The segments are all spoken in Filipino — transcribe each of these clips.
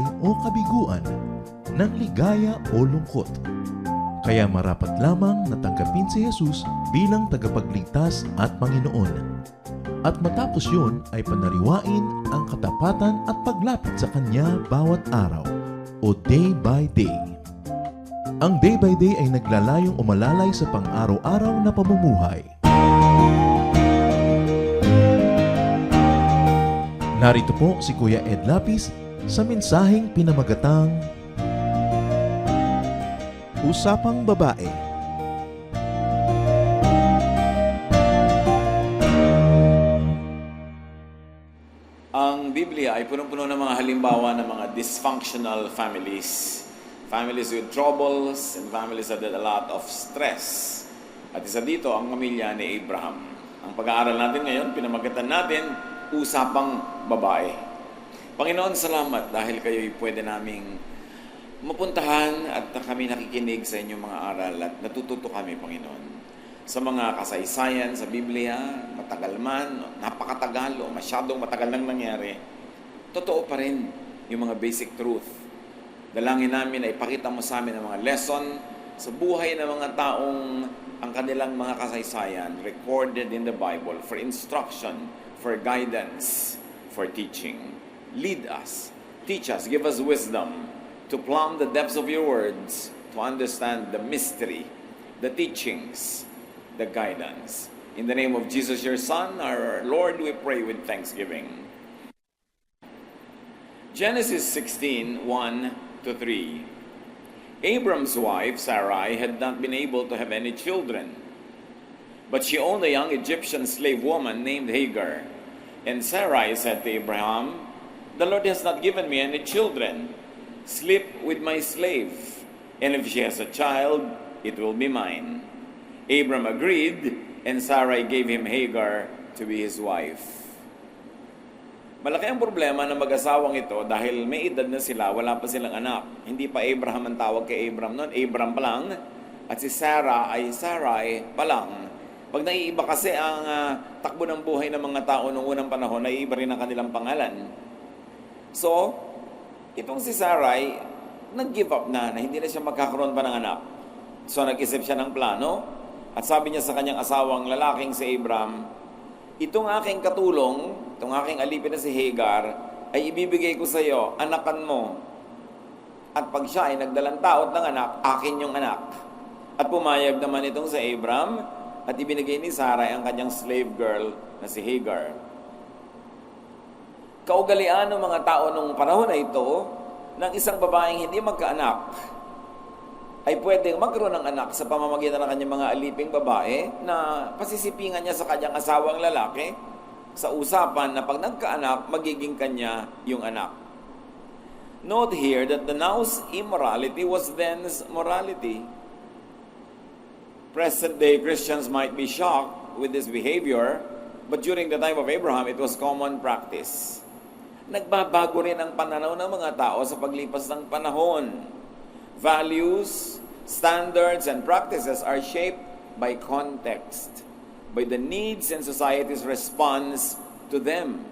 buhay o kabiguan, ng ligaya o lungkot. Kaya marapat lamang na tanggapin si Jesus bilang tagapagligtas at Panginoon. At matapos yun ay panariwain ang katapatan at paglapit sa Kanya bawat araw o day by day. Ang day by day ay naglalayong umalalay sa pang-araw-araw na pamumuhay. Narito po si Kuya Ed Lapis sa mensaheng pinamagatang Usapang Babae. Ang Biblia ay punong-puno ng mga halimbawa ng mga dysfunctional families. Families with troubles and families that had a lot of stress. At isa dito ang pamilya ni Abraham. Ang pag-aaral natin ngayon, pinamagatan natin, Usapang Babae. Panginoon, salamat dahil kayo'y pwede naming mapuntahan at kami nakikinig sa inyong mga aral at natututo kami, Panginoon. Sa mga kasaysayan sa Biblia, matagal man, napakatagal o masyadong matagal nang nangyari, totoo pa rin yung mga basic truth. Dalangin namin ay ipakita mo sa amin ang mga lesson sa buhay ng mga taong ang kanilang mga kasaysayan recorded in the Bible for instruction, for guidance, for teaching. Lead us, teach us, give us wisdom to plumb the depths of your words, to understand the mystery, the teachings, the guidance. In the name of Jesus, your Son, our Lord, we pray with thanksgiving. Genesis 16, 1-3. Abram's wife, Sarai, had not been able to have any children, but she owned a young Egyptian slave woman named Hagar. And Sarai said to Abraham, "The Lord has not given me any children. Sleep with my slave, and if she has a child, it will be mine." Abram agreed, and Sarai gave him Hagar to be his wife. Malaki ang problema ng mag-asawang ito dahil may edad na sila, wala pa silang anak. Hindi pa Abraham ang tawag kay Abram noon, Abram pa lang. At si Sarah ay Sarai pa lang. Pag naiiba kasi ang takbo ng buhay ng mga tao noong unang panahon, naiiba rin ang kanilang pangalan. So, itong si Sarai, nag-give up na hindi na siya magkakaroon pa ng anak. So, nag-isip siya ng plano. At sabi niya sa kanyang asawang lalaking si Abram, "Itong aking katulong, itong aking alipin na si Hagar, ay ibibigay ko sa iyo, anakan mo. At pag siya ay nagdalang taot ng anak, akin yung anak." At pumayag naman itong si Abram, at ibinigay ni Sarai ang kanyang slave girl na si Hagar. Kaugalian ng mga tao nung panahon na ito, ng isang babaeng hindi magkaanak, ay pwedeng magkaroon ng anak sa pamamagitan ng kanyang mga aliping babae na pasisipingan niya sa kanyang asawang lalaki sa usapan na pag nagkaanak, magiging kanya yung anak. Note here that the now's immorality was then's morality. Present-day Christians might be shocked with this behavior, but during the time of Abraham, it was common practice. Nagbabago rin ang pananaw ng mga tao sa paglipas ng panahon. Values, standards, and practices are shaped by context, by the needs and society's response to them.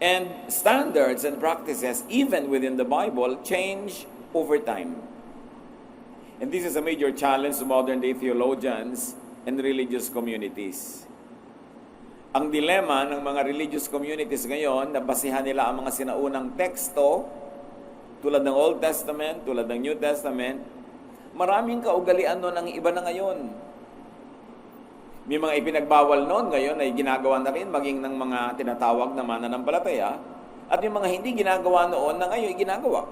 And standards and practices, even within the Bible, change over time. And this is a major challenge to modern-day theologians and religious communities. Ang dilema ng mga religious communities ngayon, na basihan nila ang mga sinaunang teksto, tulad ng Old Testament, tulad ng New Testament, maraming kaugalian noon ang iba na ngayon. May mga ipinagbawal noon ngayon ay ginagawa na rin maging ng mga tinatawag na mananampalataya, at yung mga hindi ginagawa noon na ngayon ay ginagawa.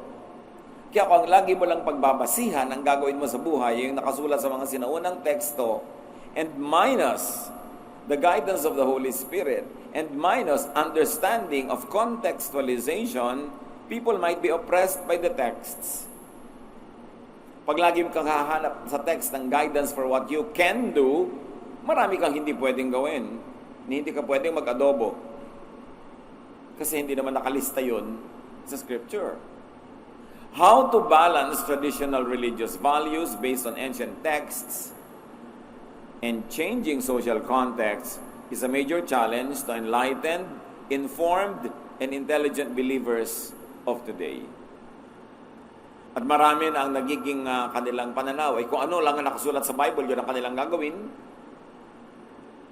Kaya kung lagi mo lang pagbabasihan ang gagawin mo sa buhay, yung nakasulat sa mga sinaunang teksto, and minus the guidance of the Holy Spirit, and minus understanding of contextualization, people might be oppressed by the texts. Pag lagi kang hahanap sa text ng guidance for what you can do, marami kang hindi pwedeng gawin. Hindi ka pwedeng mag-adobo. Kasi hindi naman nakalista yun sa Scripture. How to balance traditional religious values based on ancient texts and changing social context is a major challenge to enlightened, informed, and intelligent believers of today. At marami na ang nagiging kanilang pananaw ay kung ano lang ang nakasulat sa Bible, yun ang kanilang gagawin.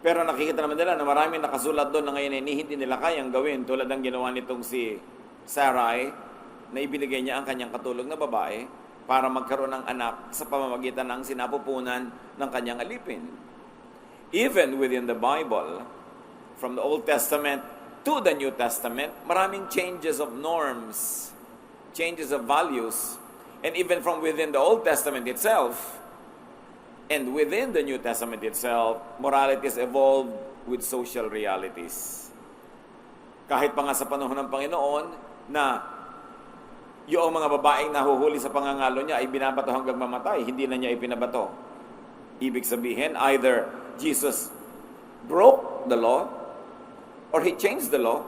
Pero nakikita naman nila na marami nakasulat doon na ngayon ay hindi nila kayang gawin, tulad ng ginawa nitong si Sarai, na ibinigay niya ang kanyang katulong na babae para magkaroon ng anak sa pamamagitan ng sinapupunan ng kanyang alipin. Even within the Bible, from the Old Testament to the New Testament, maraming changes of norms, changes of values, and even from within the Old Testament itself, and within the New Testament itself, moralities evolved with social realities. Kahit pa nga sa panahon ng Panginoon, na yung mga babaeng nahuhuli sa pangangalo niya ay binabato hanggang mamatay, hindi na niya ipinabato. Ibig sabihin, either Jesus broke the law, or He changed the law,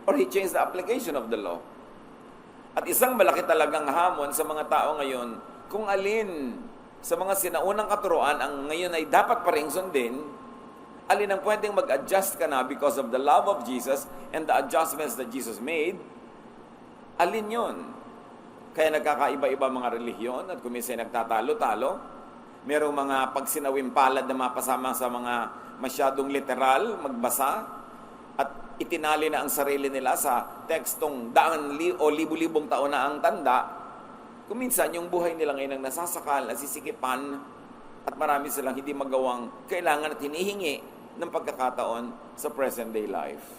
or He changed the application of the law. At isang malaki talagang hamon sa mga tao ngayon, kung alin sa mga sinaunang katuruan ang ngayon ay dapat pa ring sundin, alin ang pwedeng mag-adjust ka na because of the love of Jesus and the adjustments that Jesus made, alin yon? Kaya nagkakaiba-iba mga relihiyon at kuminsan nagtatalo-talo. Merong mga pagsinawim-palad na mapasama sa mga masyadong literal, magbasa, at itinali na ang sarili nila sa tekstong o libu-libong taon na ang tanda. Kuminsan yung buhay nila ngayon ang nasasakal, nasisikipan, at marami silang hindi magawang kailangan at hinihingi ng pagkakataon sa present day life.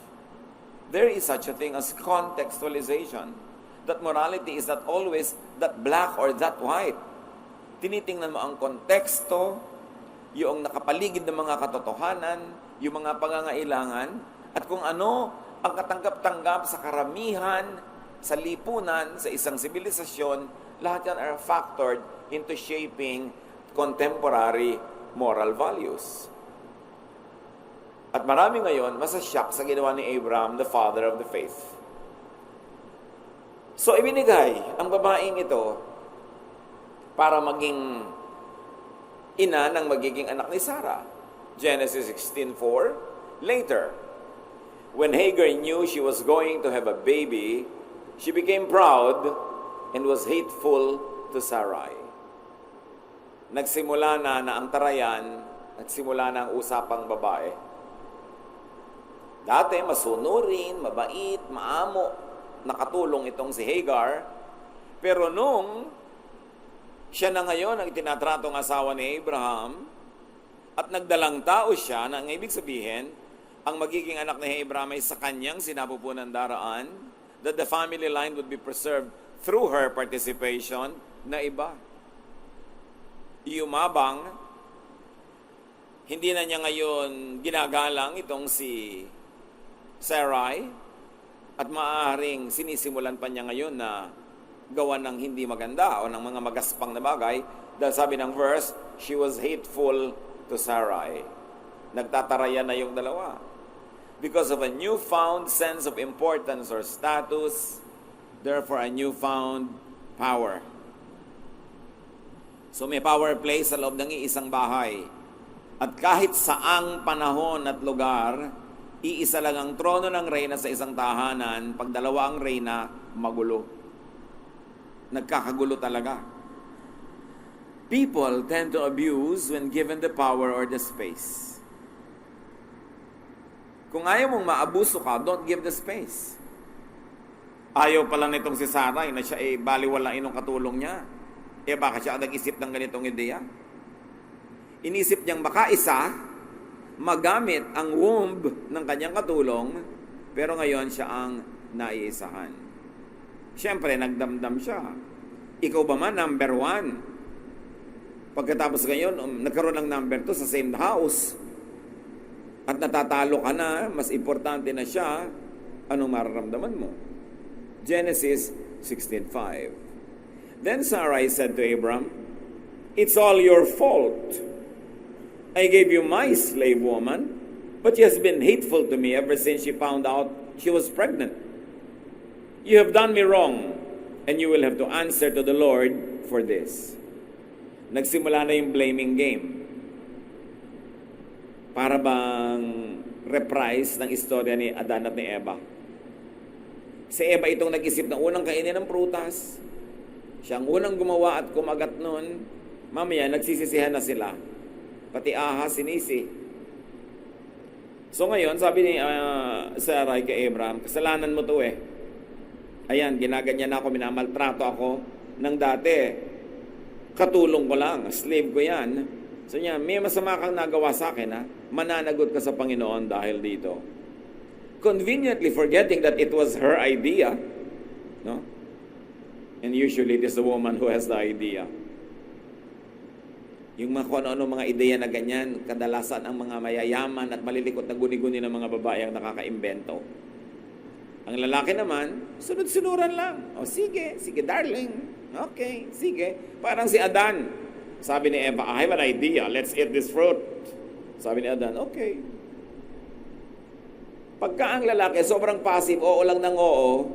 There is such a thing as contextualization. That morality is not always that black or that white. Tinitingnan mo ang konteksto, yung nakapaligid ng mga katotohanan, yung mga pangangailangan, at kung ano ang katanggap-tanggap sa karamihan, sa lipunan, sa isang sibilisasyon, lahat yan are factored into shaping contemporary moral values. At marami ngayon masashock sa ginawa ni Abraham, the father of the faith. So, ibinigay ang babaeng ito para maging ina ng magiging anak ni Sarah. Genesis 16:4. Later, when Hagar knew she was going to have a baby, she became proud and was hateful to Sarai. Nagsimula na ang tarayan, nagsimula na ang usapang babae. Dati, masunurin, mabait, maamo, nakatulong itong si Hagar. Pero nung siya na ngayon ang itinatratong asawa ni Abraham at nagdalang tao siya, na ang ibig sabihin, ang magiging anak ni Abraham ay sa kanyang sinapupunan daraan, that the family line would be preserved through her participation, na iba. Iumabang, hindi na niya ngayon ginagalang itong si Sarai, at maaaring sinisimulan pa niya ngayon na gawa ng hindi maganda o ng mga magaspang na bagay, dahil sabi ng verse, she was hateful to Sarai. Nagtatarayan na yung dalawa. Because of a newfound sense of importance or status, therefore a newfound power. So may power play sa loob ng iisang bahay. At kahit saang panahon at lugar, iisa lang ang trono ng reyna sa isang tahanan. Pag dalawa ang reyna, magulo. Nagkakagulo talaga. People tend to abuse when given the power or the space. Kung ayaw mong maabuso ka, don't give the space. Ayaw pala nitong si Sarai na siya baliwalain ng katulong niya. Baka siya nag-isip ng ganitong ideya. Inisip niyang baka isa, magamit ang womb ng kanyang katulong, pero ngayon siya ang naiisahan. Siyempre, nagdamdam siya. Ikaw ba man, number 1? Pagkatapos ngayon, nagkaroon ng number 2 sa same house, at natatalo ka na, mas importante na siya, anong mararamdaman mo? Genesis 16:5. Then Sarai said to Abram, "It's all your fault. I gave you my slave woman, but she has been hateful to me ever since she found out she was pregnant. You have done me wrong, and you will have to answer to the Lord for this." Nagsimula na yung blaming game. Para bang reprise ng istorya ni Adan at ni Eva. Si Eva itong nag-isip na unang kainin ng prutas. Siya ang unang gumawa at kumagat nun. Mamaya, nagsisisihan na sila. Pati ahas, sinisi. So ngayon, sabi ni Sarai kay Abraham, kasalanan mo to eh. Ayan, ginaganyan ako, minamaltrato ako ng dati. Katulong ko lang, slave ko yan. So niya, may masama kang nagawa sa akin ha. Mananagot ka sa Panginoon dahil dito. Conveniently forgetting that it was her idea. No? And usually it is the woman who has the idea. Yung mga kung ano mga ideya na ganyan, kadalasan ang mga mayayaman at malilikot na guni-guni ng mga babae ang nakakaimbento. Ang lalaki naman, sunod-sunuran lang. O sige darling. Okay, sige. Parang si Adan. Sabi ni Eva, I have an idea. Let's eat this fruit. Sabi ni Adan, okay. Pagka ang lalaki, sobrang passive, oo lang ng oo,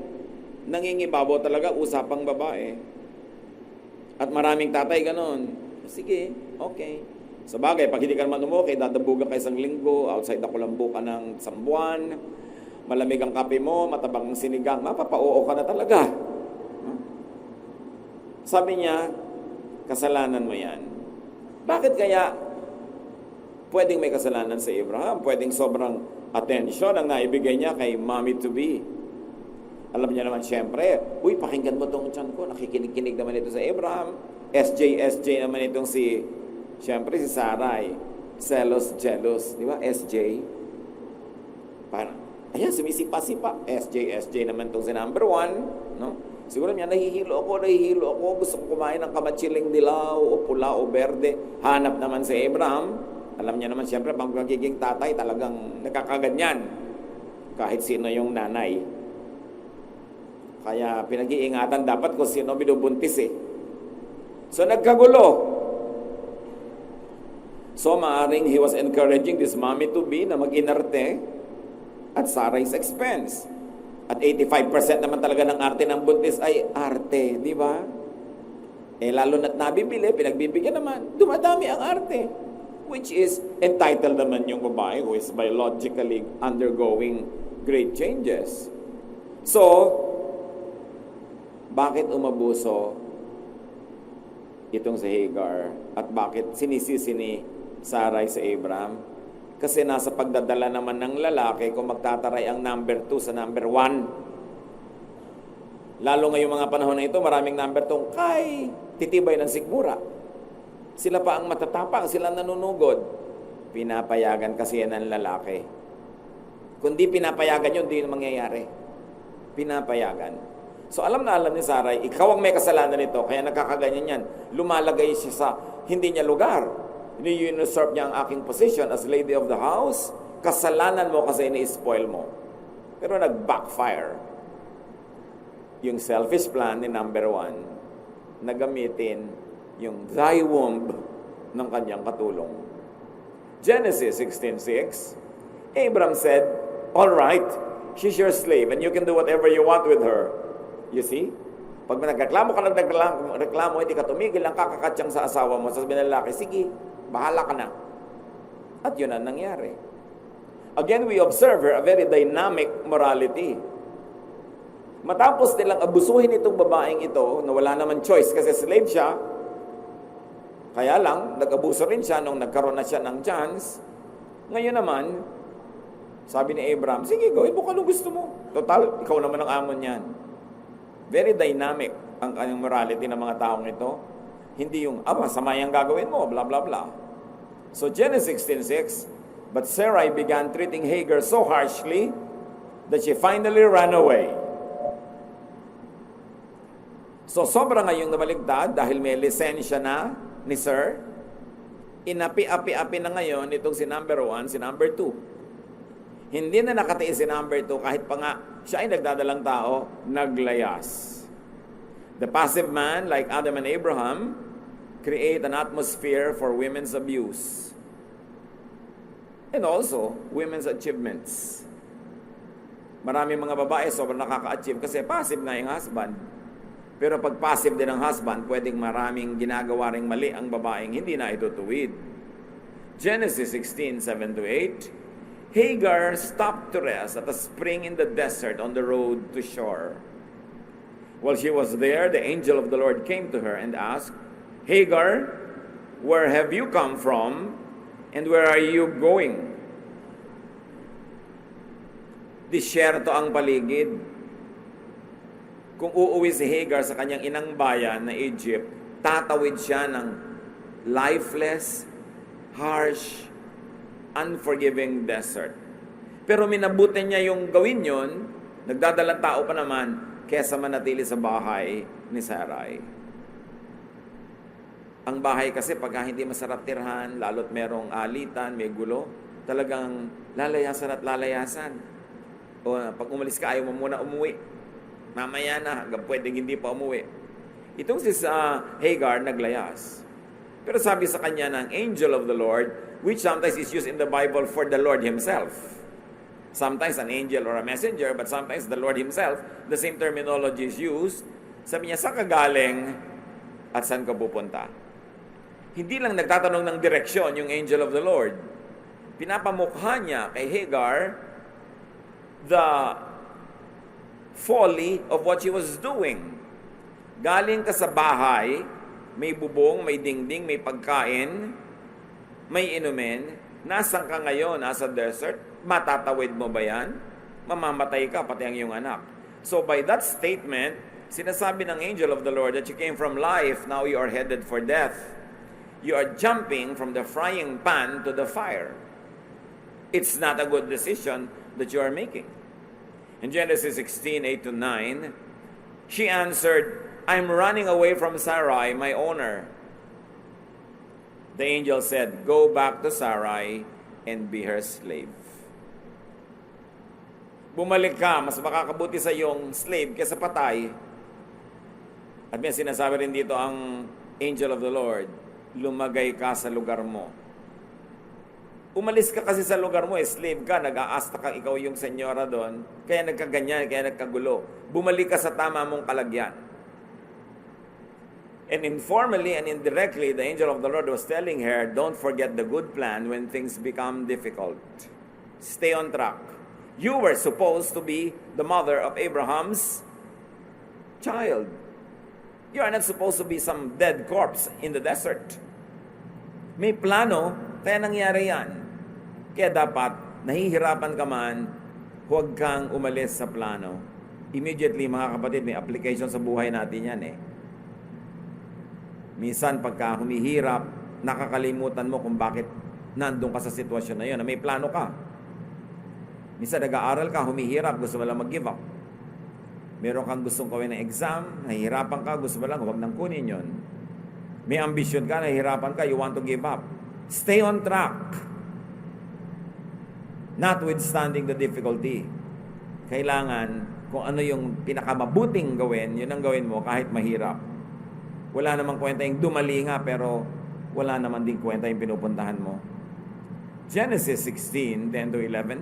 nangingibabaw talaga, usapang babae. At maraming tatay ganon. Sige, okay. Sa bagay, pag hindi ka naman umukay, dadabugan ka isang linggo, outside ako lambo ka ng isang buwan, malamig ang kape mo, matabang ang sinigang, mapapa-oo ka na talaga. Sabi niya, kasalanan mo yan. Bakit kaya pwedeng may kasalanan sa Abraham? Pwedeng sobrang attention ang naibigay niya kay mommy-to-be. Alam niya naman, siyempre, uy, pakinggan mo itong tiyan ko, nakikinig-kinig naman ito sa Abraham. SJ naman itong siyempre si Sarai. Jealous, di ba? SJ. Parang, ayan, sumisipa-sipa. SJ naman itong si number 1, no? Siguro niya, nahihilo ako, gusto ko kumain ng kamatsiling dilaw, o pula, o berde. Hanap naman si Abraham. Alam niya naman, siyempre, pag magiging tatay, talagang nakakaganyan. Kahit sino yung nanay. Kaya pinag-iingatan dapat kung sino binubuntis eh. So, nagkagulo. So, maaring he was encouraging this mommy-to-be na mag-inarte at Sarai's expense. At 85% naman talaga ng arte ng buntis ay arte, di ba? Eh, lalo na't nabibili, pinagbibigyan naman, dumadami ang arte. Which is entitled naman yung babae who is biologically undergoing great changes. So, bakit umabuso itong si Hagar at bakit sinisisi ni Sarai sa Abraham? Kasi nasa pagdadala naman ng lalaki kung magtataray ang number 2 sa number 1. Lalo ngayong mga panahon na ito, maraming number 2 kay titibay ng sigmura. Sila pa ang matatapang, sila nanunugod. Pinapayagan kasi yan ng lalaki. Kung di pinapayagan yun, di mangyayari. Pinapayagan. So alam na alam ni Sarai, ikaw ang may kasalanan nito, kaya nakakaganyan yan. Lumalagay siya sa hindi niya lugar. Ini-usurp niya ang aking position as lady of the house. Kasalanan mo kasi ini-spoil mo. Pero nag-backfire. Yung selfish plan ni number 1, nagamitin yung thy womb ng kanyang katulong. Genesis 16:6, Abraham said, all right, she's your slave and you can do whatever you want with her. You see? Pag nagreklamo ka nagreklamo, hindi ka tumigil, ang kakakatsang sa asawa mo, sasabihin ng lalaki, sige, bahala ka na. At yun ang nangyari. Again, we observe her a very dynamic morality. Matapos nilang abusuhin itong babaeng ito, na wala naman choice kasi slave siya, kaya lang, nag-abuso rin siya nung nagkaroon na siya ng chance. Ngayon naman, sabi ni Abraham, sige, gawin mo kung ano gusto mo. Total, ikaw naman ang amon niyan. Very dynamic ang kanyang morality ng mga taong ito. Hindi yung, masama yung gagawin mo, blah, blah, blah. So, Genesis 16:6, but Sarai began treating Hagar so harshly that she finally ran away. So, sobra ngayong nabaligtad dahil may lisensya na ni Sir. Inapi-api-api na ngayon itong si number 1, si number 2. Hindi na nakatiis si number 2 kahit pa nga siya ay nagdadalang tao, naglayas. The passive man, like Adam and Abraham, create an atmosphere for women's abuse. And also, women's achievements. Maraming mga babae sobrang nakaka-achieve kasi passive nga yung husband. Pero pag passive din ang husband, pwedeng maraming ginagawa ring mali ang babaeng hindi na itutuwid. Genesis 16:7-8, Hagar stopped to rest at a spring in the desert on the road to shore. While she was there, the angel of the Lord came to her and asked, Hagar, where have you come from, and where are you going? Disyerto ang paligid. Kung uuwi si Hagar sa kanyang inang bayan na Egypt, tatawid siya ng lifeless, harsh, unforgiving desert. Pero minabuti niya yung gawin yun, nagdadalang tao pa naman, kesa manatili sa bahay ni Sarai. Ang bahay kasi pagka hindi masarap tirhan, lalo't merong alitan, may gulo, talagang lalayasan at lalayasan. O pag umalis ka, ayaw mo muna umuwi. Mamaya na, hanggang pwedeng hindi pa umuwi. Itong si Hagar naglayas. Pero sabi sa kanya ng angel of the Lord, which sometimes is used in the Bible for the Lord Himself. Sometimes an angel or a messenger, but sometimes the Lord Himself, the same terminology is used. Sabi niya, saan ka galing at saan ka pupunta? Hindi lang nagtatanong ng direksyon yung angel of the Lord. Pinapamukha niya kay Hagar the folly of what she was doing. Galing ka sa bahay, may bubong, may dingding, may pagkain, may inumin, nasan ka ngayon? Nasa desert? Matatawid mo ba yan? Mamamatay ka, pati ang iyong anak. So by that statement, sinasabi ng angel of the Lord that you came from life, now you are headed for death. You are jumping from the frying pan to the fire. It's not a good decision that you are making. In Genesis 16:8-9, she answered, I'm running away from Sarai, my owner. The angel said, go back to Sarai and be her slave. Bumalik ka, mas makakabuti sa iyong slave kaysa patay. At may sinasabi rin dito ang angel of the Lord, lumagay ka sa lugar mo. Umalis ka kasi sa lugar mo, slave ka, nag-aasta kang ikaw yung senyora doon, kaya nagkaganyan, kaya nagkagulo. Bumalik ka sa tama mong kalagyan. And informally and indirectly, the angel of the Lord was telling her, don't forget the good plan when things become difficult. Stay on track. You were supposed to be the mother of Abraham's child. You are not supposed to be some dead corpse in the desert. May plano, kaya nangyari yan. Kaya dapat, nahihirapan ka man, huwag kang umalis sa plano. Immediately, mga kapatid, may application sa buhay natin yan eh. Minsan, pagka humihirap, nakakalimutan mo kung bakit nandun ka sa sitwasyon na yun, na may plano ka. Minsan, nag-aaral ka, humihirap, gusto mo lang mag-give up. Meron kang gustong gawin ng exam, nahihirapan ka, gusto mo lang, huwag nang kunin yun. May ambisyon ka, nahihirapan ka, you want to give up. Stay on track. Notwithstanding the difficulty. Kailangan, kung ano yung pinakamabuting gawin, yun ang gawin mo kahit mahirap. Wala namang kwenta yung dumali nga, pero wala naman din kwenta yung pinupuntahan mo. Genesis 16:10-11.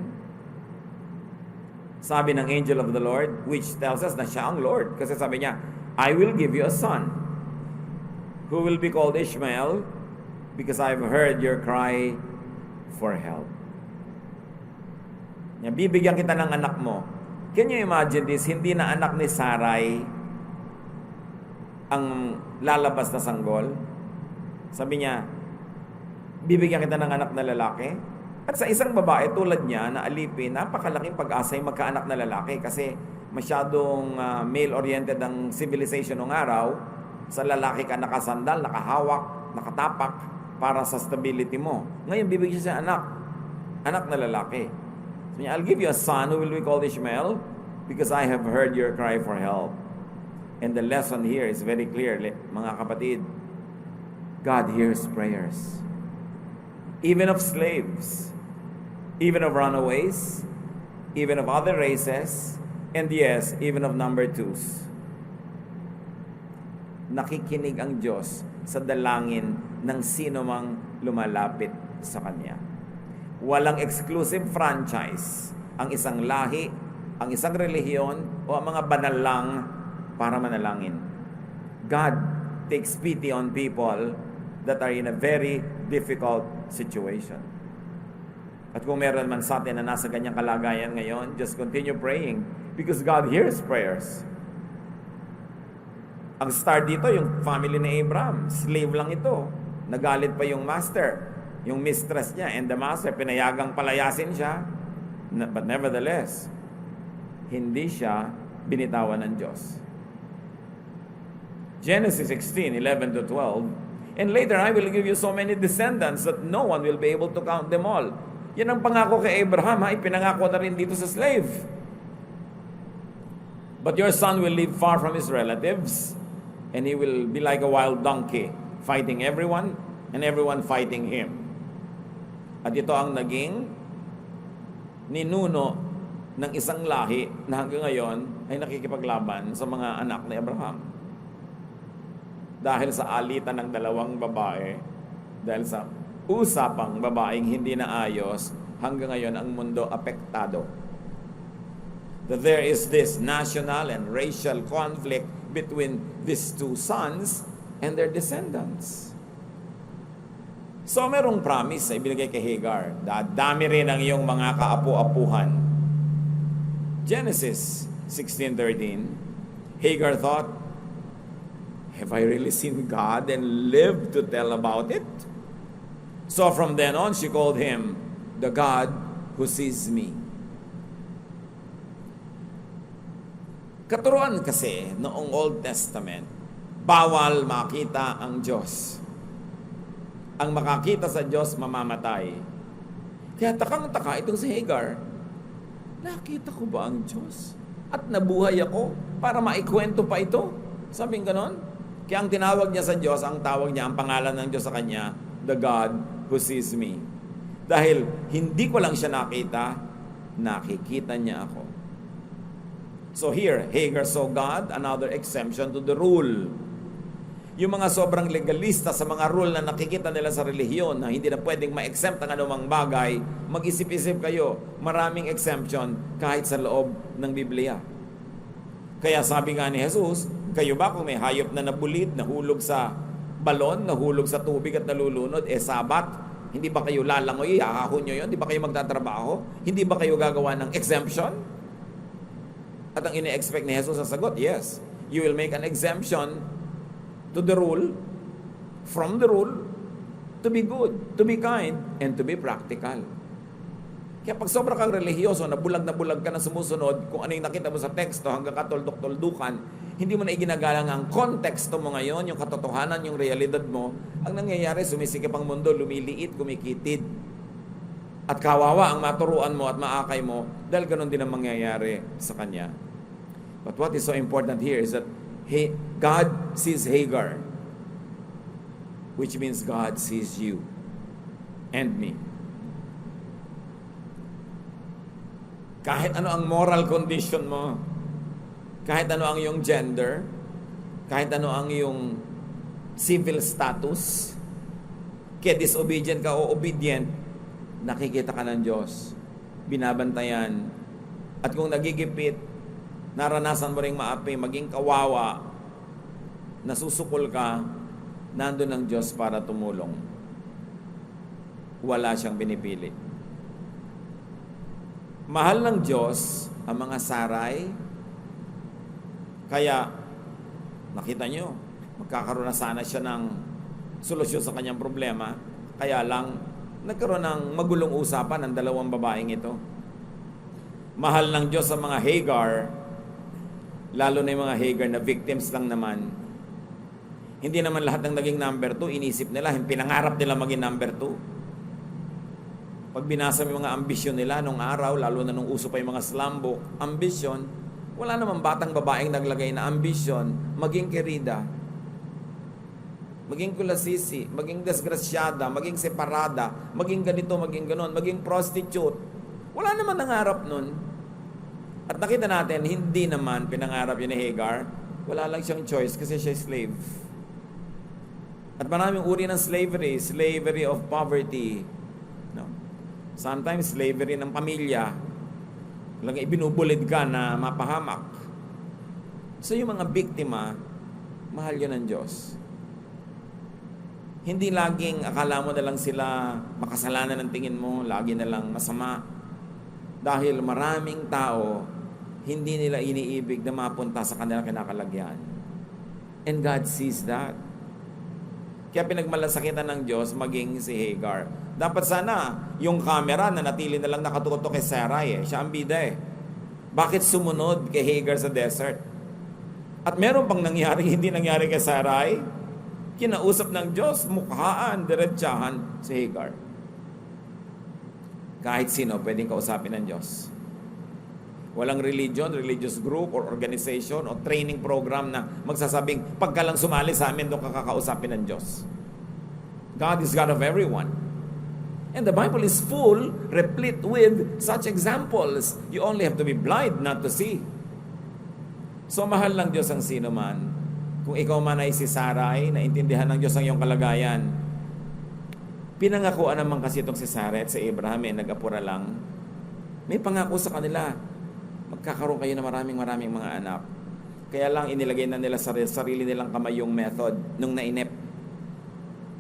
Sabi ng angel of the Lord, which tells us na siya ang Lord. Kasi sabi niya, I will give you a son who will be called Ishmael because I've heard your cry for help. Bibigyan kita ng anak mo. Can you imagine this? Hindi na anak ni Sarai ang lalabas na sanggol. Sabi niya, bibigyan kita ng anak na lalaki. At sa isang babae tulad niya na alipin, napakalaking pag-asa yung magkaanak na lalaki kasi masyadong male-oriented ang civilization ng araw. Sa lalaki ka nakasandal, nakahawak, nakatapak para sa stability mo. Ngayon, bibigyan siya anak na lalaki. So, I'll give you a son who will be called Ishmael because I have heard your cry for help. And the lesson here is very clear, mga kapatid. God hears prayers. Even of slaves, even of runaways, even of other races, and yes, even of number twos. Nakikinig ang Diyos sa dalangin ng sino mang lumalapit sa Kanya. Walang exclusive franchise ang isang lahi, ang isang relihiyon, o ang mga banal lang para manalangin. God takes pity on people that are in a very difficult situation. At kung meron man sa atin na nasa ganyang kalagayan ngayon, just continue praying because God hears prayers. Ang start dito, yung family ni Abraham, slave lang ito. Nagalit pa yung master, yung mistress niya, and the master, pinayagang palayasin siya. But nevertheless, hindi siya binitawan ng Diyos. Genesis 16:11 to 12, and later I will give you so many descendants that no one will be able to count them all. Yan ang pangako kay Abraham, ipinangako na rin dito sa slave. But your son will live far from his relatives, and he will be like a wild donkey, fighting everyone, and everyone fighting him. At ito ang naging ninuno ng isang lahi na hanggang ngayon ay nakikipaglaban sa mga anak ni Abraham. Dahil sa alitan ng dalawang babae, dahil sa usapang babaeng hindi na ayos, hanggang ngayon ang mundo apektado. That there is this national and racial conflict between these two sons and their descendants. So merong promise na ibinigay kay Hagar, dadami rin ang iyong mga kaapu-apuhan. Genesis 16:13, Hagar thought, have I really seen God and lived to tell about it? So from then on, she called him the God who sees me. Katuruan kasi noong Old Testament, bawal makita ang Diyos. Ang makakita sa Diyos, mamamatay. Kaya takang-taka itong si Hagar, nakita ko ba ang Diyos? At nabuhay ako para maikwento pa ito? Sabing ganon? Kaya ang tinawag niya sa Diyos, ang tawag niya, ang pangalan ng Diyos sa kanya, the God who sees me. Dahil hindi ko lang siya nakita, nakikita niya ako. So here, Hagar saw God, another exemption to the rule. Yung mga sobrang legalista sa mga rule na nakikita nila sa relihiyon na hindi na pwedeng ma-exempt ang anumang bagay, mag-isip-isip kayo, maraming exemption kahit sa loob ng Biblia. Kaya sabi nga ni Jesus, kayo ba kung may hayop na nabulid, nahulog sa balon, nahulog sa tubig at nalulunod, sabat, hindi ba kayo lalangoy, hahahon nyo yun? Hindi ba kayo magtatrabaho? Hindi ba kayo gagawa ng exemption? At ang ine-expect ni Jesus sa sagot, yes, you will make an exemption to the rule, from the rule, to be good, to be kind, and to be practical. Kaya pag sobra kang religyoso, na bulag ka na sumusunod, kung ano yung nakita mo sa teksto hanggang katuldok-tuldukan, hindi mo na iginagalang ang konteksto mo ngayon, yung katotohanan, yung realidad mo, ang nangyayari, sumisikip ang mundo, lumiliit, kumikitid. At kawawa ang maturuan mo at maakay mo, dahil ganun din ang mangyayari sa kanya. But what is so important here is that God sees Hagar, which means God sees you and me. Kahit ano ang moral condition mo, kahit ano ang iyong gender, kahit ano ang iyong civil status, kaya disobedient ka o obedient, nakikita ka ng Diyos, binabantayan, at kung nagigipit, naranasan mo ring maapi, maging kawawa, nasusukol ka, nandun ang Diyos para tumulong. Wala siyang binipili. Mahal ng Diyos ang mga saray, kaya nakita nyo, magkakaroon na sana siya ng solusyon sa kanyang problema, kaya lang nagkaroon ng magulong usapan ng dalawang babaeng ito. Mahal ng Diyos sa mga Hagar, lalo na yung mga Hagar na victims lang naman. Hindi naman lahat ng naging number 2, inisip nila, pinangarap nila maging number 2. Pag binasa mo yung mga ambisyon nila nung araw, lalo na nung uso pa yung mga slam book, ambisyon, wala namang batang babaeng naglagay na ambisyon, maging kerida, maging kulasisi, maging desgrasyada, maging separada, maging ganito, maging ganon, maging prostitute. Wala naman nangarap nun. At nakita natin, hindi naman pinangarap yun ni Hagar. Wala lang siyang choice kasi siya slave. At maraming uri ng slavery. Slavery of poverty. No? Sometimes slavery ng pamilya. Lang ibinubulid ka na mapahamak. So yung mga biktima, mahal yun ng Diyos. Hindi laging akala mo na lang sila makasalanan ng tingin mo, lagi na lang masama. Dahil maraming tao, hindi nila iniibig na mapunta sa kanilang kinakalagyan. And God sees that. Kaya pinagmalasakitan ng Diyos maging si Hagar. Dapat sana yung camera na natili na lang nakatutok kay Sarai Siya ang bida Bakit sumunod kay Hagar sa desert? At meron pang nangyari, hindi nangyari kay Sarai. Kinausap ng Diyos, mukhaan, diretsahan si Hagar. Kahit sino pwedeng kausapin ng Diyos. Walang religious group or organization o training program na magsasabing, pagka lang sumali sa amin, doon kakakausapin ng Diyos. God is God of everyone. And the Bible is full, replete with such examples. You only have to be blind not to see. So mahal ng Diyos ang sino man. Kung ikaw man ay si Sarai, naintindihan ng Diyos ang iyong kalagayan, pinangakuan naman kasi itong si Sarai at si Abraham, nag-apura lang. May pangako sa kanila, magkakaroon kayo ng maraming mga anak. Kaya lang inilagay na nila sa sarili nilang kamay yung method nung nainip.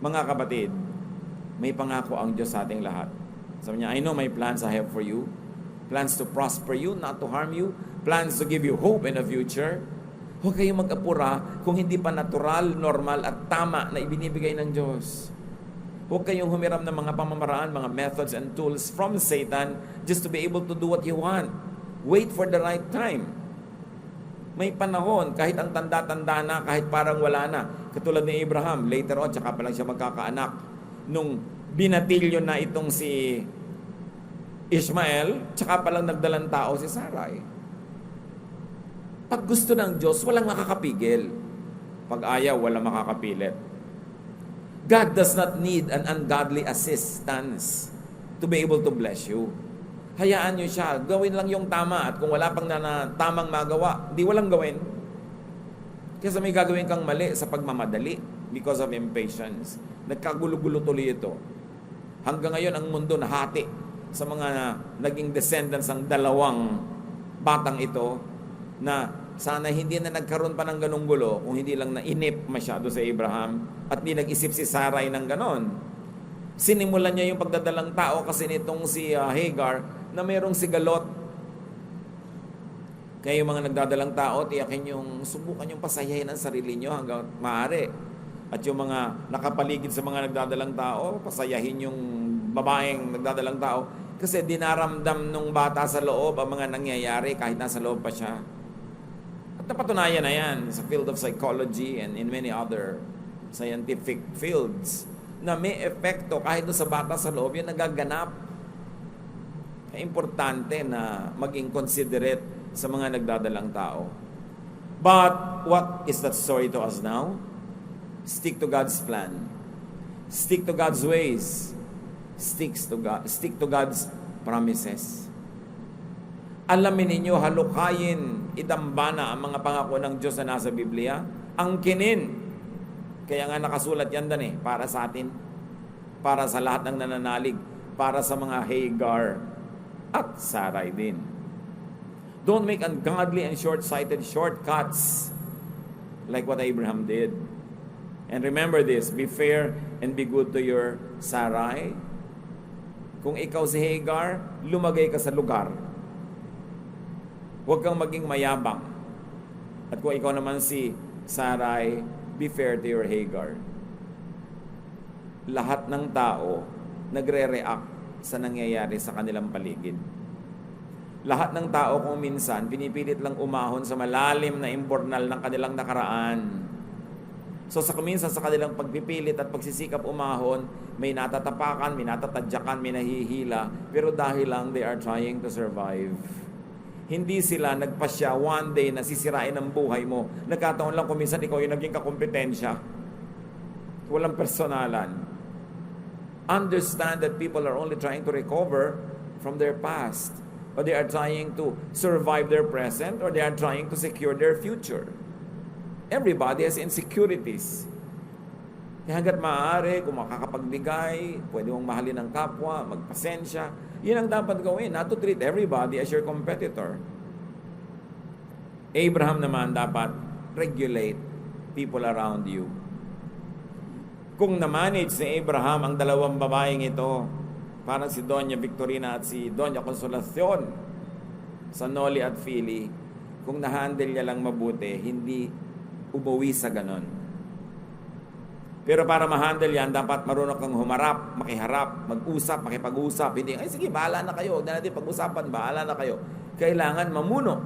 Mga kapatid, may pangako ang Diyos sa ating lahat. Sabi niya, I know my plans I have for you. Plans to prosper you, not to harm you. Plans to give you hope in the future. Huwag kayong mag-apura kung hindi pa natural, normal at tama na ibinibigay ng Diyos. Huwag kayong humiram ng mga pamamaraan, mga methods and tools from Satan just to be able to do what you want. Wait for the right time. May panahon, kahit ang tanda-tanda na, kahit parang wala na. Katulad ni Abraham, later on, tsaka pa lang siya magkakaanak. Nung binatilyo na itong si Ishmael, tsaka pa lang nagdalang tao si Sarai. Pag gusto ng Diyos, walang makakapigil. Pag ayaw, walang makakapilit. God does not need an ungodly assistance to be able to bless you. Hayaan nyo siya. Gawin lang yung tama. At kung wala pang tamang magawa, di walang gawin. Kasi may gagawin kang mali sa pagmamadali because of impatience. Nagkagulo-gulo tuloy ito. Hanggang ngayon, ang mundo nahati sa mga naging descendants ng dalawang batang ito na sana hindi na nagkaroon pa ng ganong gulo kung hindi lang nainip masyado sa Abraham at di nag-isip si Sarai ng ganon. Sinimulan niya yung pagdadalang tao kasi nitong si Hagar na mayroong sigalot. Kaya yung mga nagdadalang tao, tiyakin yung subukan yung pasayahin ang sarili nyo hanggang maaari. At yung mga nakapaligid sa mga nagdadalang tao, pasayahin yung babaeng nagdadalang tao kasi dinaramdam nung bata sa loob ang mga nangyayari kahit nasa loob pa siya. At napatunayan na yan sa field of psychology and in many other scientific fields na may epekto kahit doon sa bata sa loob yung nagaganap. Kaya importante na maging considerate sa mga nagdadalang tao. But what is that story to us now? Stick to God's plan. Stick to God's ways. Stick to God's promises. Alamin ninyo, halukayin, itambana ang mga pangako ng Diyos na nasa Biblia. Angkinin. Kaya nga nakasulat yan dan para sa atin. Para sa lahat ng nananalig. Para sa mga Hagar at Sarai din. Don't make ungodly and short-sighted shortcuts like what Abraham did. And remember this, be fair and be good to your Sarai. Kung ikaw si Hagar, lumagay ka sa lugar. Huwag kang maging mayabang. At kung ikaw naman si Sarai, be fair to your Hagar. Lahat ng tao nagre-react sa nangyayari sa kanilang paligid. Lahat ng tao kung minsan pinipilit lang umahon sa malalim na imbornal ng kanilang nakaraan. So sa kuminsan sa kanilang pagpipilit at pagsisikap umahon, may natatapakan, may natatadyakan, may nahihila, pero dahil lang they are trying to survive. Hindi sila nagpasya one day na sisirain ang buhay mo. Nagkataon lang kung minsan ikaw yung naging kakompetensya. Walang personalan. Understand that people are only trying to recover from their past. Or they are trying to survive their present, or they are trying to secure their future. Everybody has insecurities. Kaya hanggat maaari, kung makakapagbigay, pwede mong mahalin ang kapwa, magpasensya. Yun ang dapat gawin, not to treat everybody as your competitor. Abraham naman dapat regulate people around you. Kung na-manage ni Abraham ang dalawang babaeng ito, parang si Doña Victorina at si Doña Consolacion sa Noli at Fili, kung na-handle niya lang mabuti, hindi umuwi sa ganon. Pero para ma-handle yan, dapat marunong kang humarap, makiharap, mag-usap, makipag-usap. Hindi, ay sige, bahala na kayo. Huwag na natin pag-usapan, bahala na kayo. Kailangan mamuno.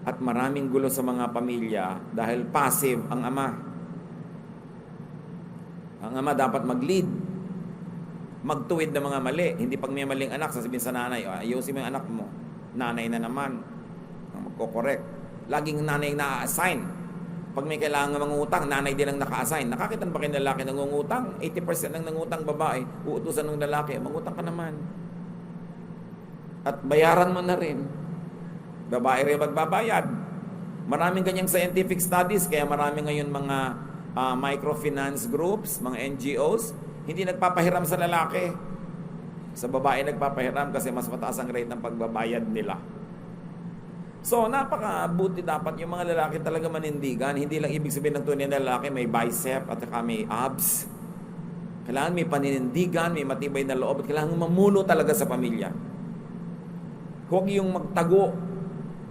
At maraming gulo sa mga pamilya dahil passive ang ama. Ang ama dapat mag-lead. Magtuwid ng mga mali. Hindi pag may maling anak, sasabihin sa nanay, ayusin mo yung anak mo. Nanay na naman. Ang magkokorek. Laging nanay na-assign. Pag may kailangan mangungutang, nanay din ang naka-assign. Nakakita ba kayo ng lalaki nangungutang? 80% ng nangutang babae, uutusan ng lalaki, mangutang ka naman. At bayaran mo na rin. Babae rin magbabayad. Maraming ganyang scientific studies, kaya marami ngayon mga microfinance groups, mga NGOs, hindi nagpapahiram sa lalaki. Sa babae nagpapahiram kasi mas mataas ang rate ng pagbabayad nila. So, napakabuti dapat yung mga lalaki talaga manindigan. Hindi lang ibig sabihin ng tunay na lalaki may bicep at saka may abs. Kailangan may paninindigan, may matibay na loob, at kailangan mamuno talaga sa pamilya. Huwag yung magtago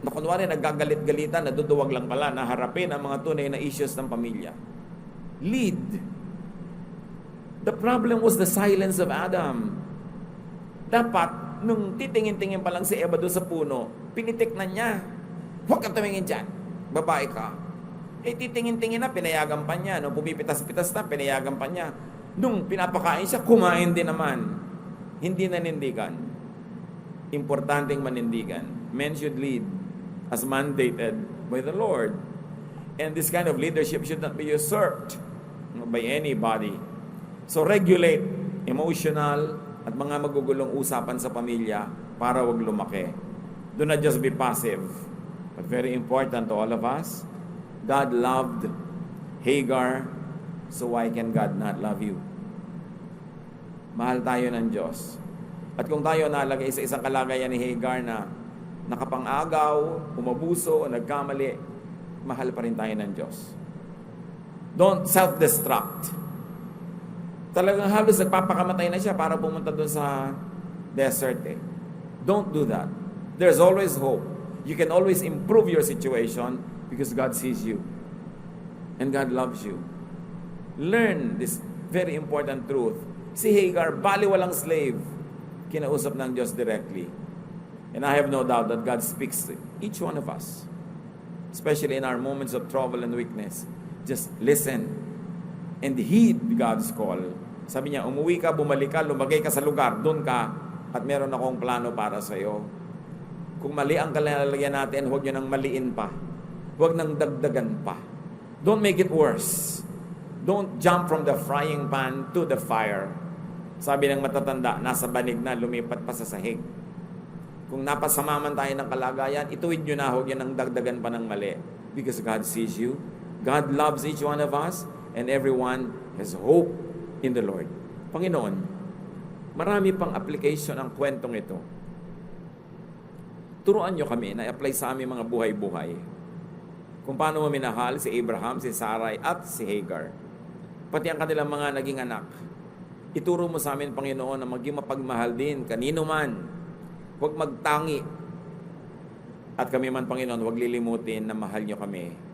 na kunwari naggagalit-galitan, naduduwag lang pala, naharapin ang mga tunay na issues ng pamilya. Lead. The problem was the silence of Adam. Dapat, nung titingin-tingin pa lang si Eva doon sa puno, pinitik na niya. Huwag kang tumingin dyan. Babae ka. Titingin-tingin na, pinayagan pa niya. Nung pumipitas-pitas na, pinayagan pa niya. Nung pinapakain siya, kumain din naman. Hindi nanindigan. Importanteng manindigan. Men should lead as mandated by the Lord. And this kind of leadership should not be usurped by anybody. So regulate emotional at mga magugulong usapan sa pamilya para wag lumaki. Do not just be passive. But very important to all of us, God loved Hagar, so why can God not love you? Mahal tayo ng Diyos. At kung tayo nalagay sa isang kalagayan ni Hagar na nakapang-agaw, umabuso, o nagkamali, mahal pa rin tayo ng Diyos. Don't self-destruct. Talagang halos nagpapakamatay na siya para pumunta doon sa desert eh. Don't do that. There's always hope. You can always improve your situation because God sees you. And God loves you. Learn this very important truth. Si Hagar, baliwalang slave, kinausap ng Diyos directly. And I have no doubt that God speaks to each one of us. Especially in our moments of trouble and weakness. Just listen and heed God's call. Sabi niya, umuwi ka, bumalik ka, lumagay ka sa lugar, doon ka, at meron akong plano para sa iyo. Kung mali ang kalalagyan natin, huwag nyo nang maliin pa. Huwag nang dagdagan pa. Don't make it worse. Don't jump from the frying pan to the fire. Sabi ng matatanda, nasa banig na, lumipat pa sa sahig. Kung napasama man tayo ng kalagayan, ituwid nyo na, huwag nyo nang dagdagan pa ng mali. Because God sees you. God loves each one of us, and everyone has hope in the Lord. Panginoon, marami pang application ang kwentong ito. Turuan nyo kami na apply sa aming mga buhay-buhay. Kung paano mo minahal si Abraham, si Sarai, at si Hagar. Pati ang kanilang mga naging anak. Ituro mo sa amin, Panginoon, na maging mapagmahal din, kanino man. Huwag magtangi. At kami man, Panginoon, huwag lilimutin na mahal nyo kami.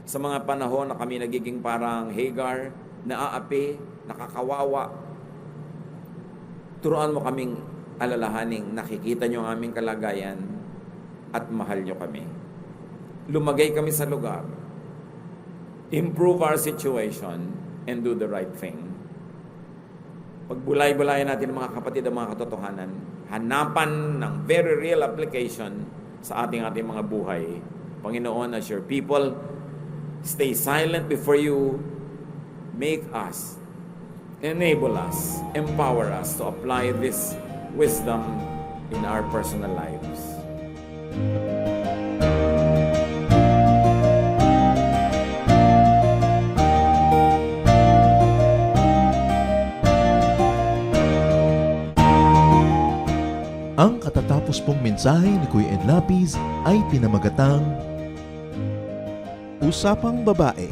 Sa mga panahon na kami nagiging parang Hagar, naaapi, nakakawawa, turuan mo kaming alalahaning nakikita nyo ang aming kalagayan at mahal nyo kami. Lumagay kami sa lugar, improve our situation, and do the right thing. Pagbulay-bulayan natin mga kapatid ang mga katotohanan, hanapan ng very real application sa ating mga buhay. Panginoon, as your people, stay silent before you, make us, enable us, empower us to apply this wisdom in our personal lives. Ang katatapos pong mensahe ni Kuya Ed Lapis ay pinamagatang Usapang Babae.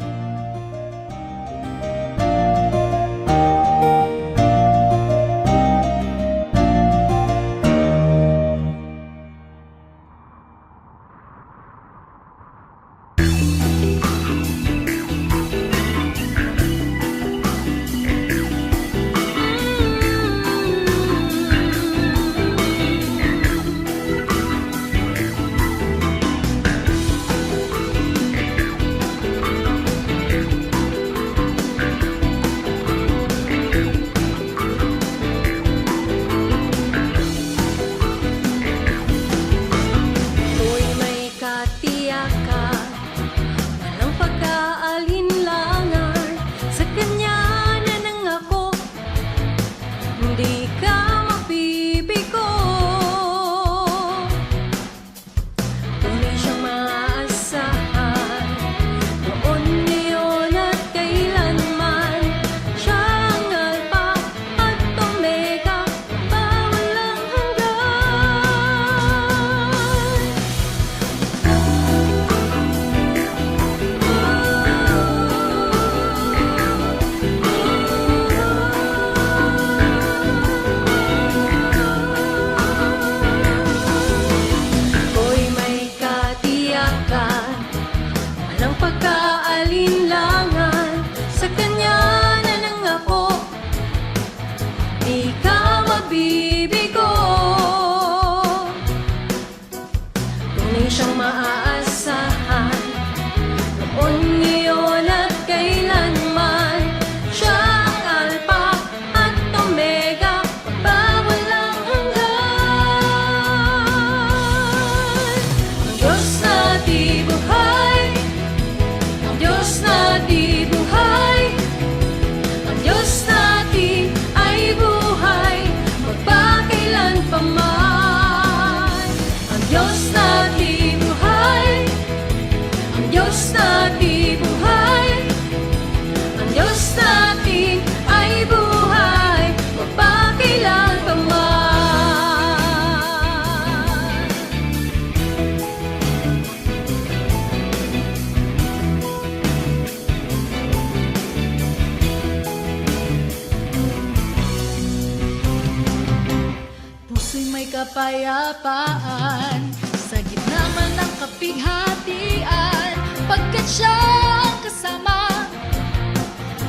kapayapaan sa gitna man ng kapighatian, pagkat siya ang kasama,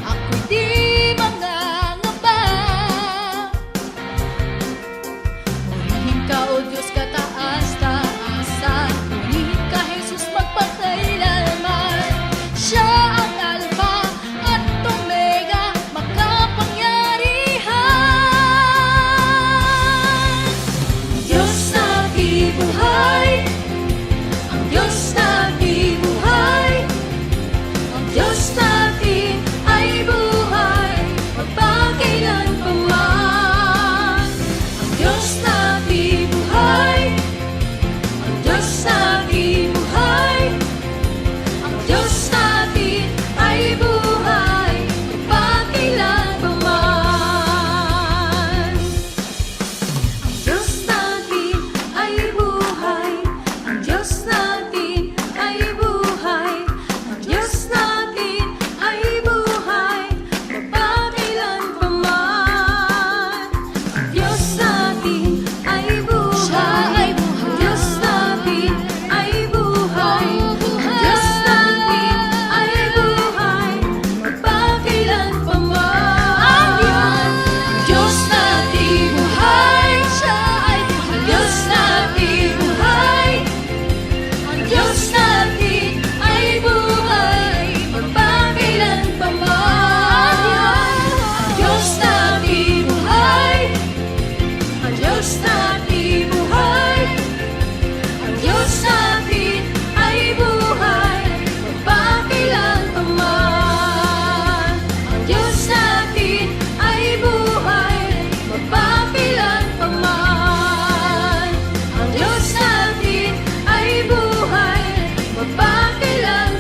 ako'y di mangangamba. Purihin ka, O Diyos, kataas-taasan, purihin ka, Jesus, magpakailanman. Siya ang Alpha at Omega, makapangyarihan. Diyos na bibuhay, ang Diyos na bibuhay, ang Diyos natin ay buhay, magpakailanman. Ang Diyos na bibuhay, ang Diyos na bibuhay, ang Diyos natin ay buhay, magpakailanman. Ang Diyos natin ay buhay, ang Diyos natin ay buhay, ang Diyos natin ay buhay, magpakailanman. Ang Diyos natin ay buhay, ang Diyos natin ay buhay, ang Diyos natin ay buhay, magpakailanman. Ang Diyos natin buhay, siya ay buhay. Ang Diyos natin buhay, ang Diyos natin ay buhay, magpakailanman. Ang Diyos natin buhay, ang Diyos natin buhay, ang Diyos natin ay buhay, magpakailanman. Ang Diyos natin ay buhay, magpakailanman. Ang Diyos natin ay buhay, magpakailanman.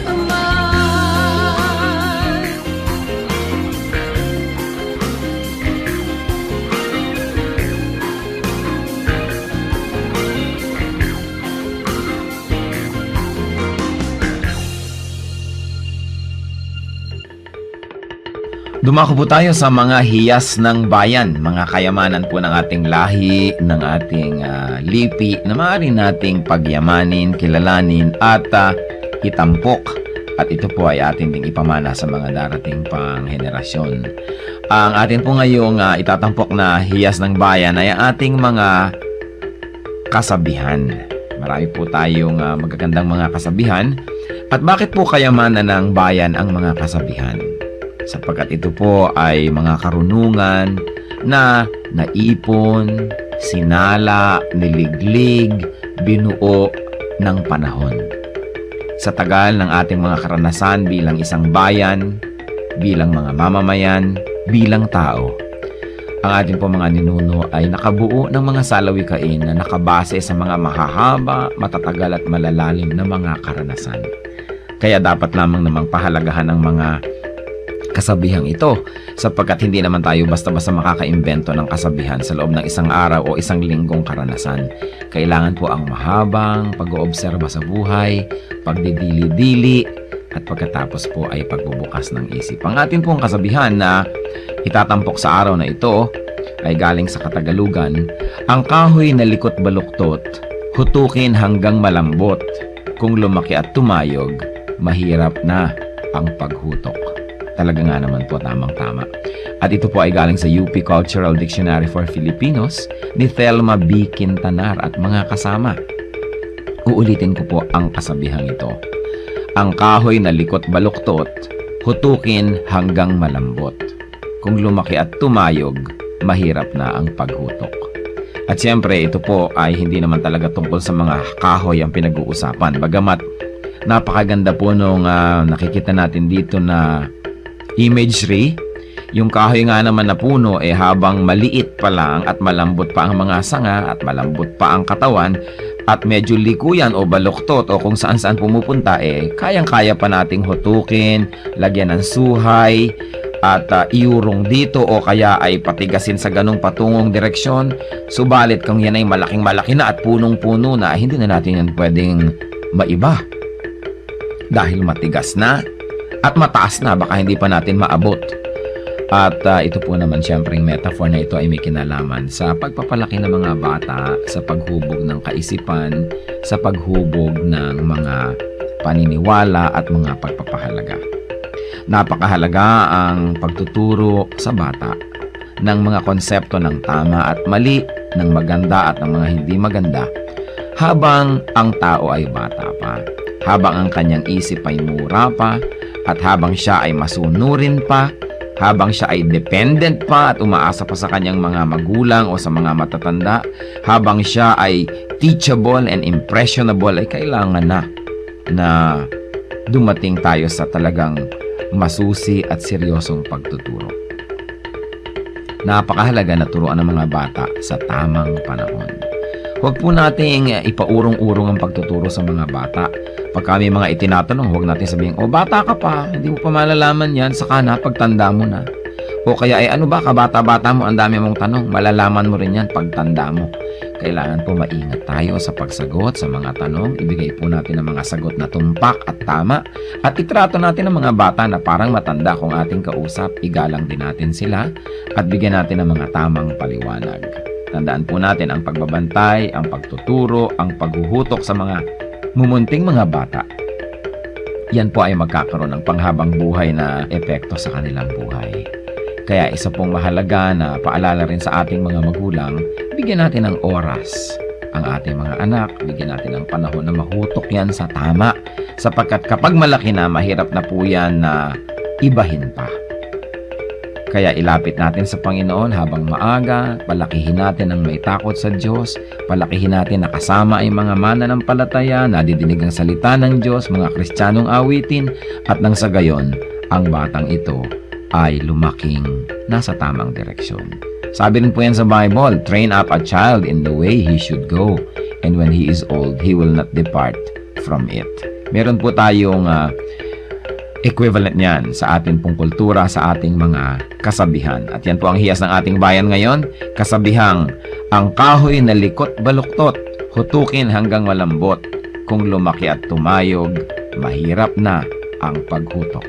Dumako po tayo sa mga hiyas ng bayan, mga kayamanan po ng ating lahi, ng ating lipi, na maaari nating pagyamanin, kilalanin at itampok. At ito po ay atin ding ipamana sa mga darating pang henerasyon. Ang atin po ngayong itatampok na hiyas ng bayan ay ang ating mga kasabihan. Marami po tayong magagandang mga kasabihan. At bakit po kayamanan ng bayan ang mga kasabihan? Sapagkat ito po ay mga karunungan na naipon, sinala, niliglig, binuo ng panahon. Sa tagal ng ating mga karanasan bilang isang bayan, bilang mga mamamayan, bilang tao, ang ating po mga ninuno ay nakabuo ng mga salawikain na nakabase sa mga mahahaba, matatagal at malalalim na mga karanasan. Kaya dapat lamang namang pahalagahan ng mga kasabihang ito sapagkat hindi naman tayo basta-basta makakaimbento ng kasabihan sa loob ng isang araw o isang linggong karanasan. Kailangan po ang mahabang pag-oobserba sa buhay, pagdidili-dili, at pagkatapos po ay pagbubukas ng isip. Ang atin pong kasabihan na itatampok sa araw na ito ay galing sa Katagalugan. Ang kahoy na likot baluktot, hutukin hanggang malambot. Kung lumaki at tumayog, mahirap na ang paghutok. Talaga nga naman po, tamang-tama. At ito po ay galing sa UP Cultural Dictionary for Filipinos ni Thelma B. Quintanar at mga kasama. Uulitin ko po ang kasabihang ito. Ang kahoy na likot baluktot, hutukin hanggang malambot. Kung lumaki at tumayog, mahirap na ang paghutok. At siyempre, ito po ay hindi naman talaga tungkol sa mga kahoy ang pinag-uusapan. Bagamat napakaganda po nung nakikita natin dito na imagery, yung kahoy nga naman na puno habang maliit pa lang at malambot pa ang mga sanga at malambot pa ang katawan at medyo likuyan o baluktot o kung saan-saan pumupunta kayang-kaya pa nating hutukin, lagyan ng suhay at iurong dito o kaya ay patigasin sa ganong patungong direksyon. Subalit kung yan ay malaking-malaki na at punong-puno na, hindi na natin yan pwedeng maiba dahil matigas na at mataas na, baka hindi pa natin maabot. At ito po naman siyempre yung metaphor na ito ay may kinalaman sa pagpapalaki ng mga bata, sa paghubog ng kaisipan, sa paghubog ng mga paniniwala at mga pagpapahalaga. Napakahalaga ang pagtuturo sa bata ng mga konsepto ng tama at mali, ng maganda at ng mga hindi maganda, habang ang tao ay bata pa, habang ang kanyang isip ay mura pa, at habang siya ay masunurin pa, habang siya ay dependent pa at umaasa pa sa kanyang mga magulang o sa mga matatanda, habang siya ay teachable and impressionable, ay kailangan na dumating tayo sa talagang masusi at seryosong pagtuturo. Napakahalaga na turuan ng mga bata sa tamang panahon. Huwag po nating ipaurong-urong ang pagtuturo sa mga bata. Pag kami mga itinatanong, huwag natin sabihin, "O, bata ka pa, hindi mo pa malalaman yan, saka na, pagtanda mo na." O kaya, ano ba, kabata-bata mo, ang dami mong tanong, malalaman mo rin yan pagtanda mo. Kailangan po maingat tayo sa pagsagot sa mga tanong, ibigay po natin ang mga sagot na tumpak at tama, at itrato natin ang mga bata na parang matanda kung ating kausap, igalang din natin sila, at bigyan natin ng mga tamang paliwanag. Tandaan po natin ang pagbabantay, ang pagtuturo, ang paghuhutok sa mga mumunting mga bata. Yan po ay magkakaroon ng panghabang buhay na epekto sa kanilang buhay. Kaya isa pong mahalaga na paalala rin sa ating mga magulang, bigyan natin ng oras ang ating mga anak, bigyan natin ng panahon na mahutok yan sa tama, sapagkat kapag malaki na, mahirap na po yan na ibahin pa. Kaya ilapit natin sa Panginoon habang maaga, palakihin natin ang may takot sa Diyos, palakihin natin na kasama ay mga mananampalataya, nadidinig ang salita ng Diyos, mga Kristiyanong awitin, at nang sa gayon, ang batang ito ay lumaking nasa tamang direksyon. Sabi rin po yan sa Bible, "Train up a child in the way he should go, and when he is old, he will not depart from it." Meron po tayong equivalent niyan sa ating pong kultura, sa ating mga kasabihan. At yan po ang hiyas ng ating bayan ngayon, kasabihang, "Ang kahoy na likot baluktot, hutukin hanggang malambot. Kung lumaki at tumayog, mahirap na ang paghutok."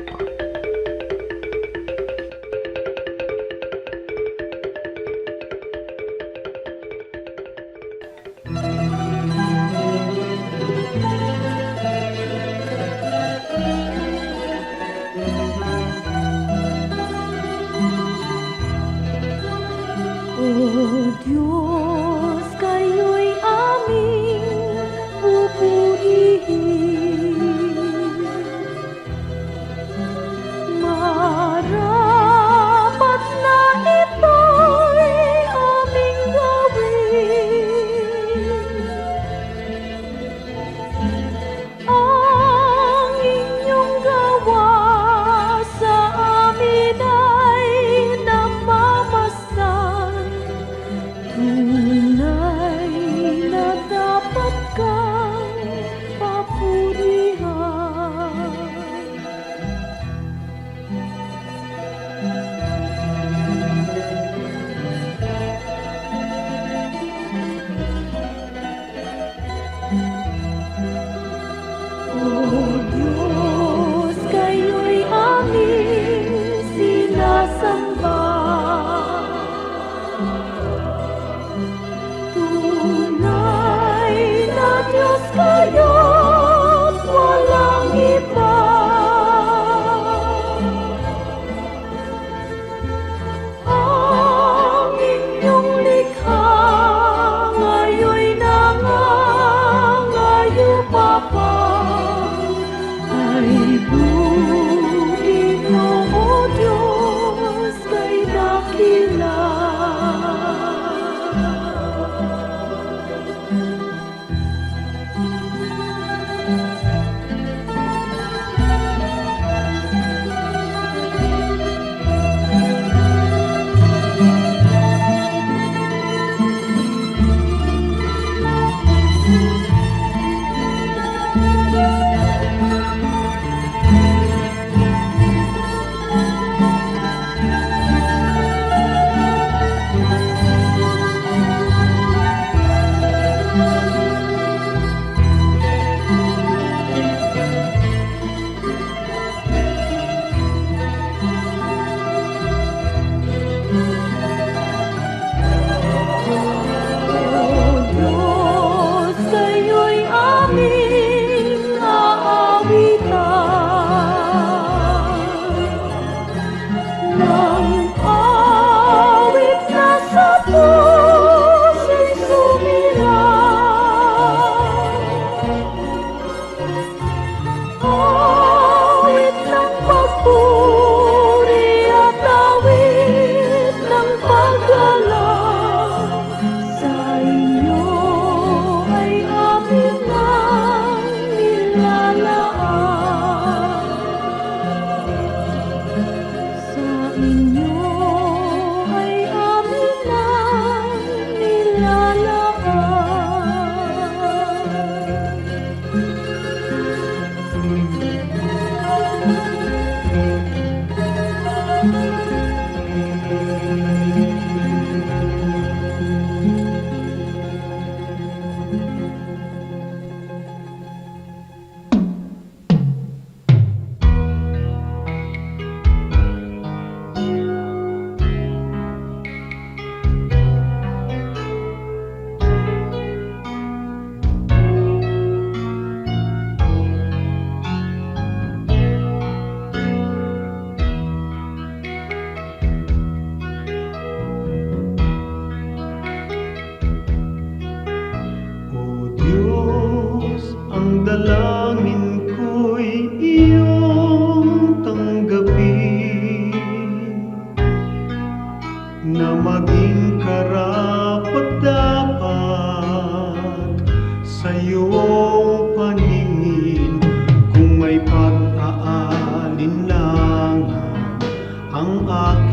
O Diyos, kayo'y aming pupurihin. Marapat na ito'y aming gawin. Ang inyong gawa sa amin ay namamasdan.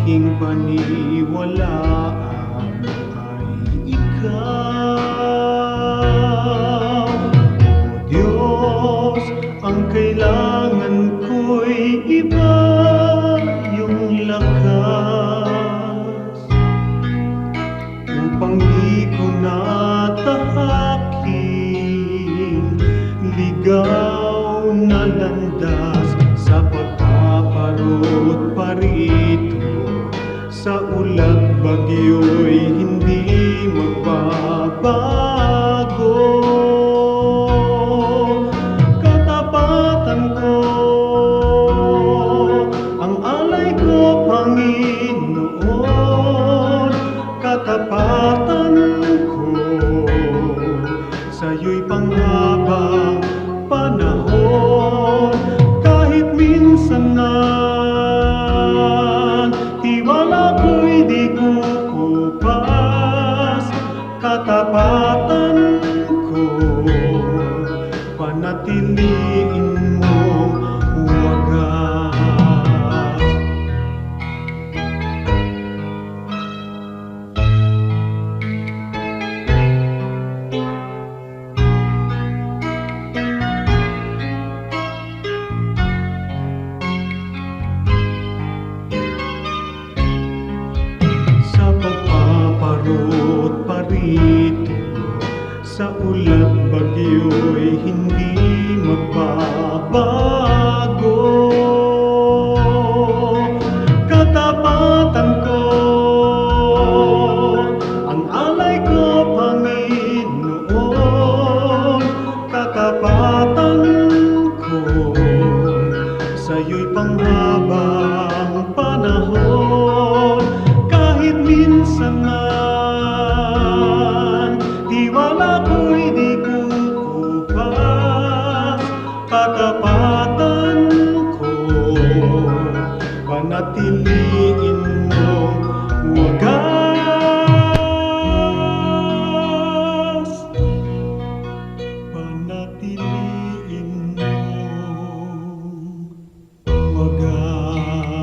aking paniwalaan ay ikaw. O Diyos, ang kailangan ko'y iba yung lakas upang di ko natahakin ligaw na landas sa pagpaparot parito. Sa ulat bagyo'y hindi magbabago. Katapatan ko, ang alay ko, Panginoon. Katapatan ko, sa'yo'y panghabang panahon. Kahit minsan na tiwala ko'y di kukupas, katapatan ko panatiliin mong wagas. Sa pagpaparot parito, sa ulat bagyo'y hindi magbabago. Katapatan ko, ang alay ko, Panginoon. Katapatan ko, sa'yo'y panghabang panahon. Kahit minsan man tiwala ko'y di kukupas, katapatan ko panatiliin mong wagas. Panatiliin mong wagas.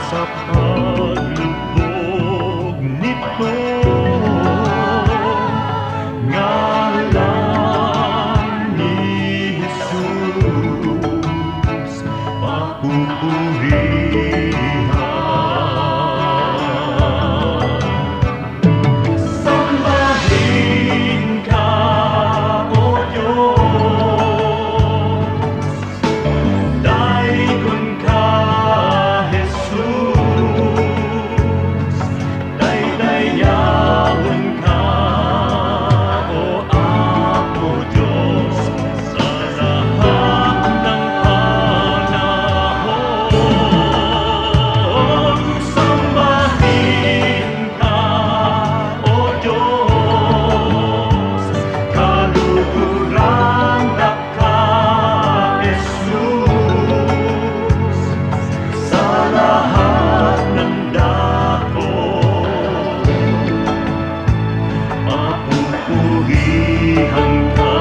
sa paglubog nito. Ngalan ni Jesus, papupurihan. Sambahin ka, O Diyos, daikon ka, Jesus, daydayawan ka, O Apo Diyos, sa lahat ng panahon. Sambahin ka, O Diyos, kaluguran ka, Jesus, sa lahat ng dako, papupurihan ka.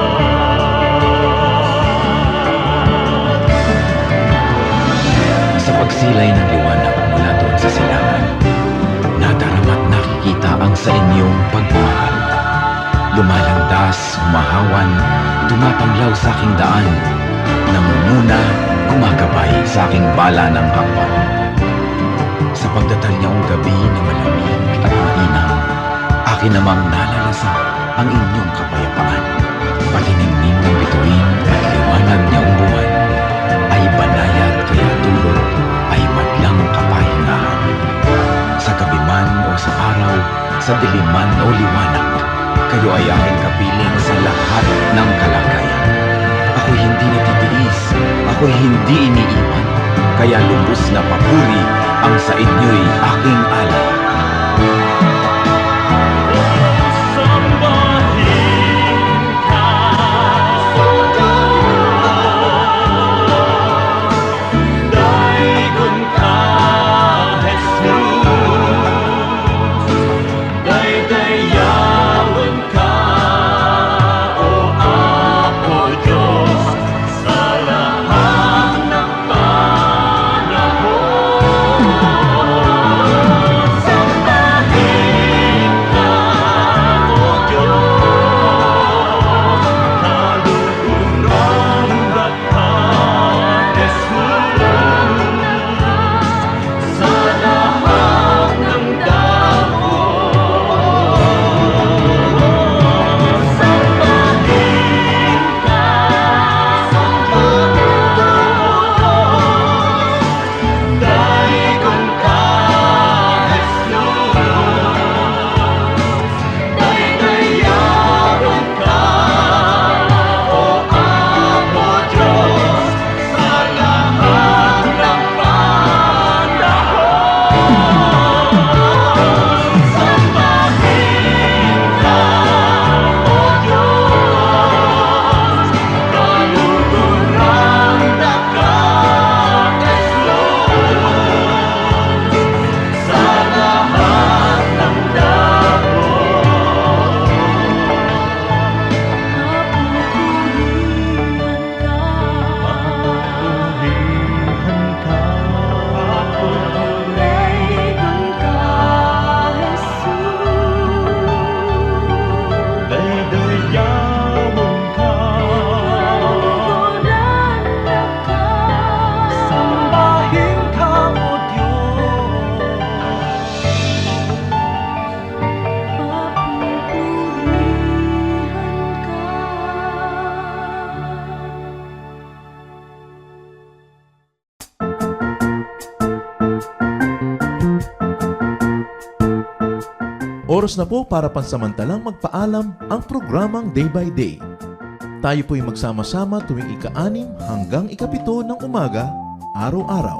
Sa pagsilay ng liwanag mula doon sa silangan, nadarama't nakikita ang sa inyong pagmamahal. Lumalandas, humahawan, tumapanglaw sa aking daan, namumuna, gumagabay sa aking bala ng hakbang. Sa pagdatal niyang gabi na malamig at mainam, akin namang nalalasap ang inyong kapayapaan. Palinimnim ng bituin at liwanag niyang buwan, ay banayad kaya tulog ay madlang kapahingahan. Sa gabi man o sa araw, sa diliman o liwanag, kayo ay aking kapiling sa lahat ng kalagayan. Ako'y hindi natitiis, ako'y hindi iniiwan, kaya lubos na papuri ang sa inyo'y aking alay. Sambahin ka, O Diyos, daikon ka, Jesus, daydayawan ka, O Apo Diyos, sa lahat ng panahon. Sambahin ka, O Diyos, kaluguran ka, Jesus, sa lahat ng dako. Sambahin ka, O Diyos, daikon ka, Jesus, daydayawan ka, O Apo Diyos, sa lahat ng panahon. Sambahin ka, O Diyos, kaluguran ka, Jesus, sa lahat ng dako. Papupurihan ka, daydayawan ka, sambahin ka, O Diyos. Oras na po para pansamantalang magpaalam ang programang Day by Day. Tayo po'y magsama-sama tuwing ika-6 hanggang ika-7 ng umaga, araw-araw.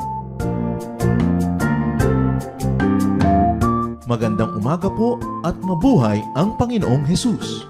Magandang umaga po at mabuhay ang Panginoong Hesus!